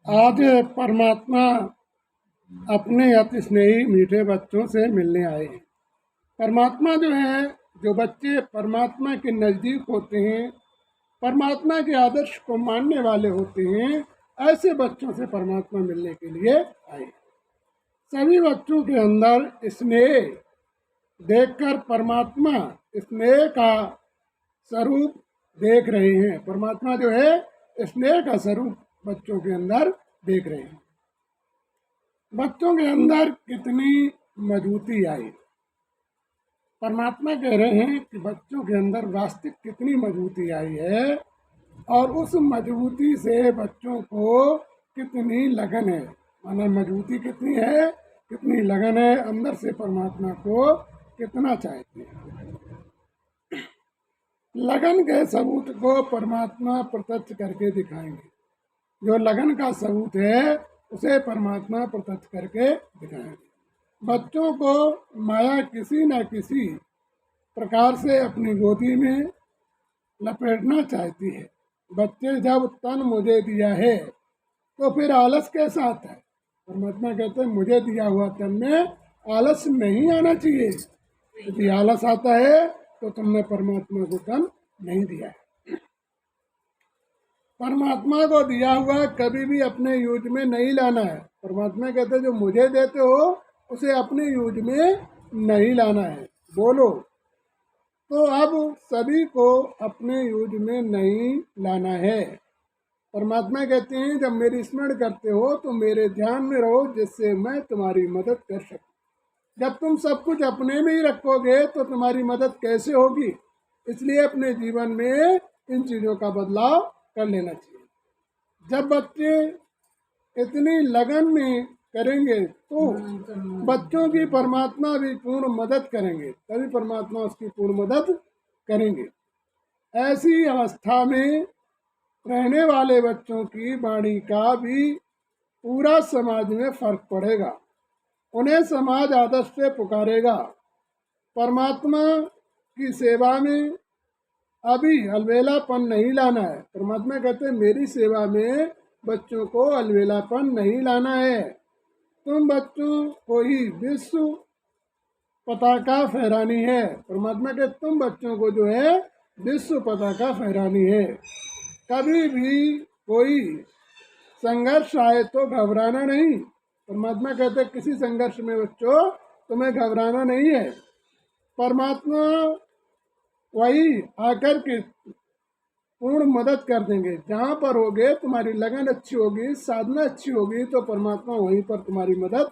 आज परमात्मा अपने अति स्नेही मीठे बच्चों से मिलने आए हैं। परमात्मा जो है, जो बच्चे परमात्मा के नज़दीक होते हैं, परमात्मा के आदर्श को मानने वाले होते हैं, ऐसे बच्चों से परमात्मा मिलने के लिए आए। सभी बच्चों के अंदर स्नेह देखकर परमात्मा स्नेह का स्वरूप देख रहे हैं। परमात्मा जो है स्नेह का स्वरूप बच्चों के अंदर देख रहे हैं। बच्चों के अंदर कितनी मजबूती आई। परमात्मा कह रहे हैं कि बच्चों के अंदर वास्तविक कितनी मजबूती आई है, और उस मजबूती से बच्चों को कितनी लगन है। माना मजबूती कितनी है, कितनी लगन है, अंदर से परमात्मा को कितना चाहते हैं। लगन के सबूत को परमात्मा प्रत्यक्ष करके दिखाएंगे। जो लगन का सबूत है उसे परमात्मा प्रत्यक्ष करके दिखाएंगे। बच्चों को माया किसी न किसी प्रकार से अपनी गोदी में लपेटना चाहती है। बच्चे जब तन मुझे दिया है तो फिर आलस कैसा आता है। परमात्मा कहते हैं मुझे दिया हुआ तन में आलस नहीं आना चाहिए। यदि आलस आता है तो तुमने परमात्मा को तन नहीं दिया है। परमात्मा को दिया हुआ कभी भी अपने यूज में नहीं लाना है। परमात्मा कहते हैं जो मुझे देते हो उसे अपने यूज में नहीं लाना है। बोलो तो अब सभी को अपने यूज में नहीं लाना है। परमात्मा कहते हैं जब मेरी स्मरण करते हो तो मेरे ध्यान में रहो, जिससे मैं तुम्हारी मदद कर सकूं। जब तुम सब कुछ अपने में ही रखोगे तो तुम्हारी मदद कैसे होगी। इसलिए अपने जीवन में इन चीज़ों का बदलाव कर लेना चाहिए। जब बच्चे इतनी लगन में करेंगे तो बच्चों की परमात्मा भी पूर्ण मदद करेंगे, तभी परमात्मा उसकी पूर्ण मदद करेंगे। ऐसी अवस्था में रहने वाले बच्चों की वाणी का भी पूरा समाज में फर्क पड़ेगा। उन्हें समाज आदर्श से पुकारेगा। परमात्मा की सेवा में अभी अलवेलापन नहीं लाना है। परमात्मा कहते हैं मेरी सेवा में बच्चों को अलवेलापन नहीं लाना है। तुम बच्चों को ही विश्व पताका फहरानी है। परमात्मा कहते तुम बच्चों को जो है विश्व पताका फहरानी है। कभी भी कोई संघर्ष आए तो घबराना नहीं। परमात्मा कहते किसी संघर्ष में बच्चों तुम्हें घबराना नहीं है। परमात्मा वही आकर के पूर्ण मदद कर देंगे। जहाँ पर होगे तुम्हारी लगन अच्छी होगी, साधना अच्छी होगी, तो परमात्मा वहीं पर तुम्हारी मदद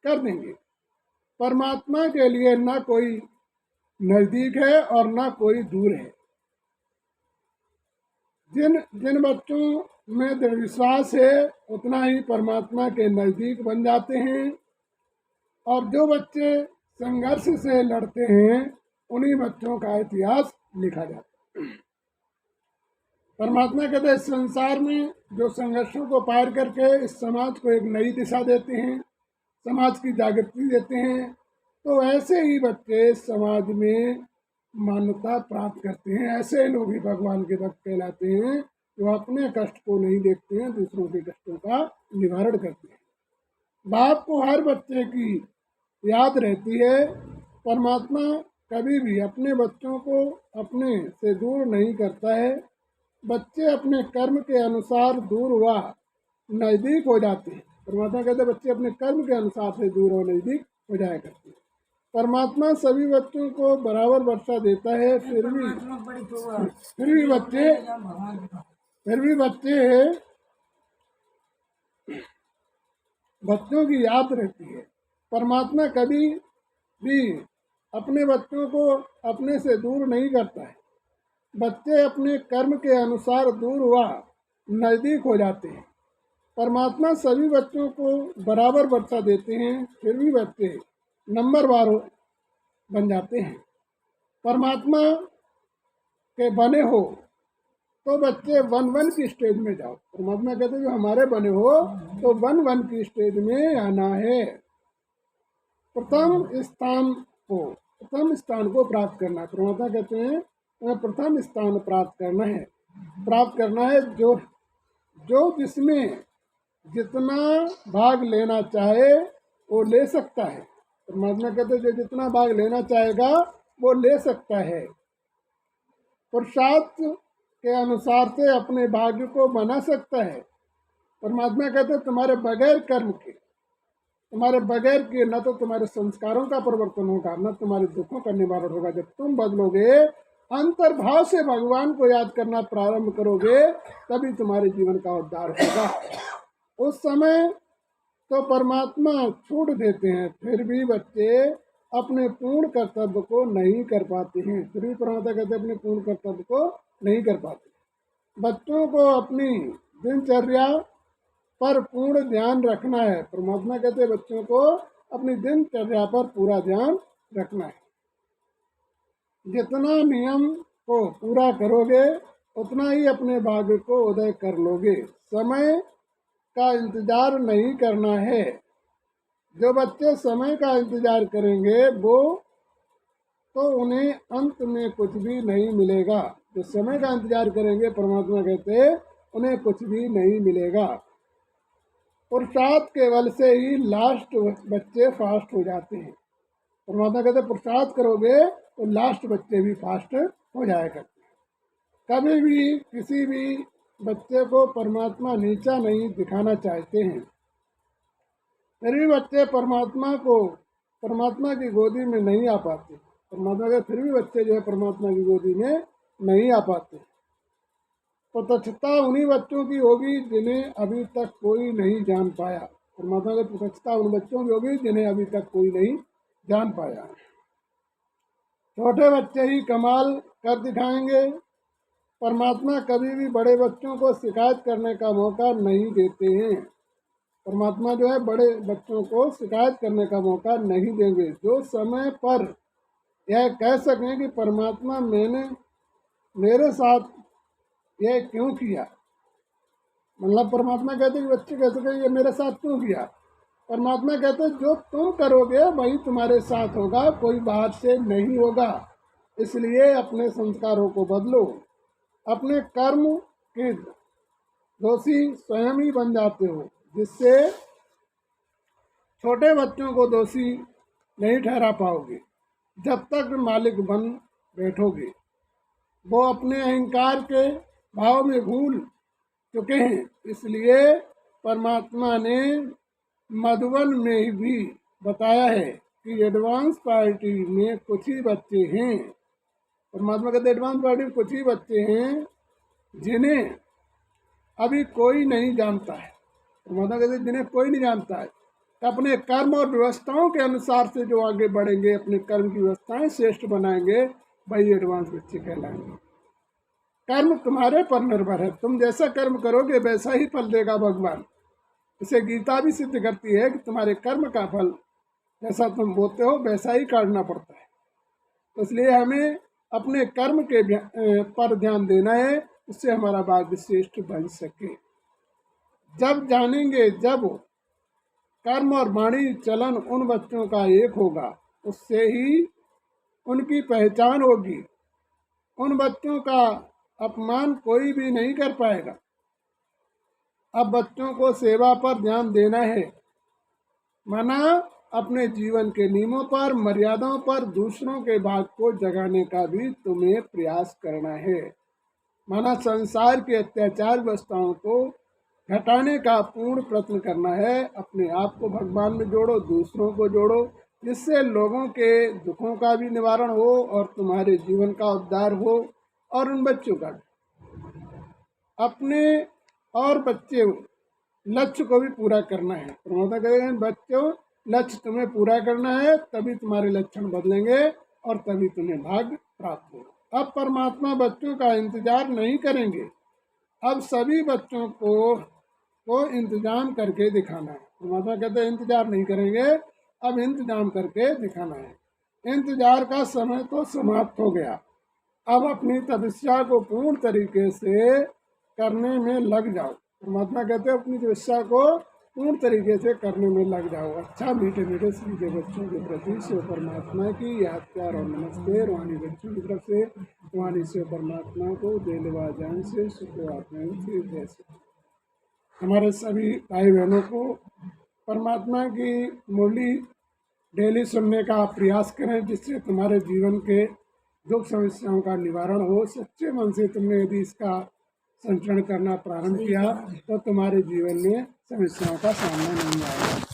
कर देंगे। परमात्मा के लिए ना कोई नज़दीक है और ना कोई दूर है। जिन जिन बच्चों में दृढ़ विश्वास है उतना ही परमात्मा के नज़दीक बन जाते हैं, और जो बच्चे संघर्ष से लड़ते हैं उन्हीं बच्चों का इतिहास लिखा जाता है। परमात्मा कहते हैं इस संसार में जो संघर्षों को पार करके इस समाज को एक नई दिशा देते हैं, समाज की जागृति देते हैं, तो ऐसे ही बच्चे समाज में मान्यता प्राप्त करते हैं। ऐसे लोग ही भगवान के भक्त कहलाते हैं, जो अपने कष्ट को नहीं देखते हैं, दूसरों के कष्टों का निवारण करते हैं। बाप को हर बच्चे की याद रहती है। परमात्मा कभी भी अपने बच्चों को अपने से दूर नहीं करता है। बच्चे अपने कर्म के अनुसार दूर व नज़दीक हो जाते हैं। परमात्मा कहते हैं बच्चे अपने कर्म के अनुसार से दूर और नज़दीक हो जाया करते हैं। परमात्मा सभी बच्चों को बराबर वर्षा देता है, फिर भी बच्चों की याद रहती है। परमात्मा कभी भी अपने बच्चों को अपने से दूर नहीं करता है। बच्चे अपने कर्म के अनुसार दूर व नज़दीक हो जाते हैं। परमात्मा सभी बच्चों को बराबर वर्षा देते हैं, फिर भी बच्चे नंबरवार बन जाते हैं। परमात्मा के बने हो तो बच्चे वन वन की स्टेज में जाओ। परमात्मा कहते हैं जो हमारे बने हो तो वन वन की स्टेज में आना है। प्रथम स्थान को प्राप्त करना है। परमात्मा कहते हैं प्रथम स्थान प्राप्त करना है। जो जिसमें जितना भाग लेना चाहे वो ले सकता है। परमात्मा कहते जो जितना भाग लेना चाहेगा वो ले सकता है। पुरुषार्थ के अनुसार से अपने भाग्य को बना सकता है। परमात्मा कहते तुम्हारे बगैर कर्म के, तुम्हारे बगैर के न तो तुम्हारे संस्कारों का परिवर्तन होगा, न तुम्हारे दुखों का निवारण होगा। जब तुम बदलोगे, अंतर्भाव से भगवान को याद करना प्रारंभ करोगे, तभी तुम्हारे जीवन का उद्धार होगा। उस समय तो परमात्मा छूट देते हैं, फिर भी बच्चे अपने पूर्ण कर्तव्य को नहीं कर पाते हैं। फिर भी परमात्मा कहते अपने पूर्ण कर्तव्य को नहीं कर पाते। बच्चों को अपनी दिनचर्या पर पूर्ण ध्यान रखना है। परमात्मा कहते बच्चों को अपनी दिनचर्या पर पूरा ध्यान रखना है। जितना नियम को पूरा करोगे उतना ही अपने भाग्य को उदय कर लोगे। समय का इंतजार नहीं करना है। जो बच्चे समय का इंतजार करेंगे वो तो उन्हें अंत में कुछ भी नहीं मिलेगा। जो समय का इंतजार करेंगे, परमात्मा कहते उन्हें कुछ भी नहीं मिलेगा। पुरुषार्थ के बल से ही लास्ट बच्चे फास्ट हो जाते हैं। परमात्मा कहते पुरुषार्थ करोगे तो लास्ट बच्चे भी फास्ट हो जाया करते हैं। कभी भी किसी भी बच्चे को परमात्मा नीचा नहीं दिखाना चाहते हैं। फिर भी बच्चे परमात्मा की गोदी में नहीं आ पाते। परमात्मा के फिर भी बच्चे जो है परमात्मा की गोदी में नहीं आ पाते। प्रत्यक्षता उन्हीं बच्चों की होगी जिन्हें अभी तक कोई नहीं जान पाया। परमात्मा की प्रत्यक्षता उन बच्चों की होगी जिन्हें अभी तक कोई नहीं जान पाया। छोटे बच्चे ही कमाल कर दिखाएंगे। परमात्मा कभी भी बड़े बच्चों को शिकायत करने का मौका नहीं देते हैं। परमात्मा जो है बड़े बच्चों को शिकायत करने का मौका नहीं देंगे। जो समय पर यह कह सकें कि परमात्मा मेरे साथ यह क्यों किया, मतलब परमात्मा कहते कि बच्चे कह सके ये मेरे साथ क्यों किया। परमात्मा कहते जो तुम करोगे वही तुम्हारे साथ होगा, कोई बाहर से नहीं होगा। इसलिए अपने संस्कारों को बदलो। अपने कर्म के दोषी स्वयं ही बन जाते हो, जिससे छोटे बच्चों को दोषी नहीं ठहरा पाओगे। जब तक मालिक बन बैठोगे, वो अपने अहंकार के भाव में भूल चुके हैं। इसलिए परमात्मा ने मधुबन में भी बताया है कि एडवांस पार्टी में कुछ ही बच्चे हैं। परमात्मा कहते एडवांस पार्टी में कुछ ही बच्चे हैं जिन्हें अभी कोई नहीं जानता है। परमात्मा कहते जिन्हें कोई नहीं जानता है। अपने कर्म और व्यवस्थाओं के अनुसार से जो आगे बढ़ेंगे, अपने कर्म की व्यवस्थाएं श्रेष्ठ बनाएंगे, वही एडवांस बच्चे कहलाएंगे। कर्म तुम्हारे पर निर्भर है। तुम जैसा कर्म करोगे वैसा ही फल देगा भगवान। इसे गीता भी सिद्ध करती है कि तुम्हारे कर्म का फल जैसा तुम बोते हो वैसा ही काटना पड़ता है। तो इसलिए हमें अपने कर्म के पर ध्यान देना है, उससे हमारा भाग्य श्रेष्ठ बन सके। जब जानेंगे, जब कर्म और वाणी चलन उन बच्चों का एक होगा, उससे ही उनकी पहचान होगी। उन बच्चों का अपमान कोई भी नहीं कर पाएगा। अब बच्चों को सेवा पर ध्यान देना है, माना अपने जीवन के नियमों पर, मर्यादाओं पर दूसरों के भाग को जगाने का भी तुम्हें प्रयास करना है। माना संसार के अत्याचार व्यवस्थाओं को घटाने का पूर्ण प्रयत्न करना है। अपने आप को भगवान में जोड़ो, दूसरों को जोड़ो, जिससे लोगों के दुखों का भी निवारण हो और तुम्हारे जीवन का उद्धार हो और उन बच्चों का अपने और बच्चे लक्ष्य को भी पूरा करना है। परमात्मा कहेंगे बच्चों लक्ष्य तुम्हें पूरा करना है, तभी तुम्हारे लक्षण बदलेंगे और तभी तुम्हें भाग्य प्राप्त होगा। अब परमात्मा बच्चों का इंतजार नहीं करेंगे, अब सभी बच्चों को इंतजाम करके दिखाना है। परमात्मा कहते हैं इंतजार नहीं करेंगे, अब इंतजाम करके दिखाना है। इंतजार का समय तो समाप्त हो गया, अब अपनी तपस्या को पूर्ण तरीके से करने में लग जाओ। परमात्मा कहते हैं अपनी तपस्या को पूर्ण तरीके से करने में लग जाओ। अच्छा मीठे मीठे सीधे बच्चों के प्रति शिव परमात्मा की याद प्यार और नमस्ते। रूहानी बच्चों की तरफ से रूहानी शिव परमात्मा को दिलवाजान से शुक्र से जैसे हमारे सभी भाई बहनों को परमात्मा की मुरली डेली सुनने का प्रयास करें, जिससे तुम्हारे जीवन के दुख समस्याओं का निवारण हो। सच्चे मन से तुमने यदि इसका संचरण करना प्रारंभ किया तो तुम्हारे जीवन में समस्याओं का सामना नहीं आएगा।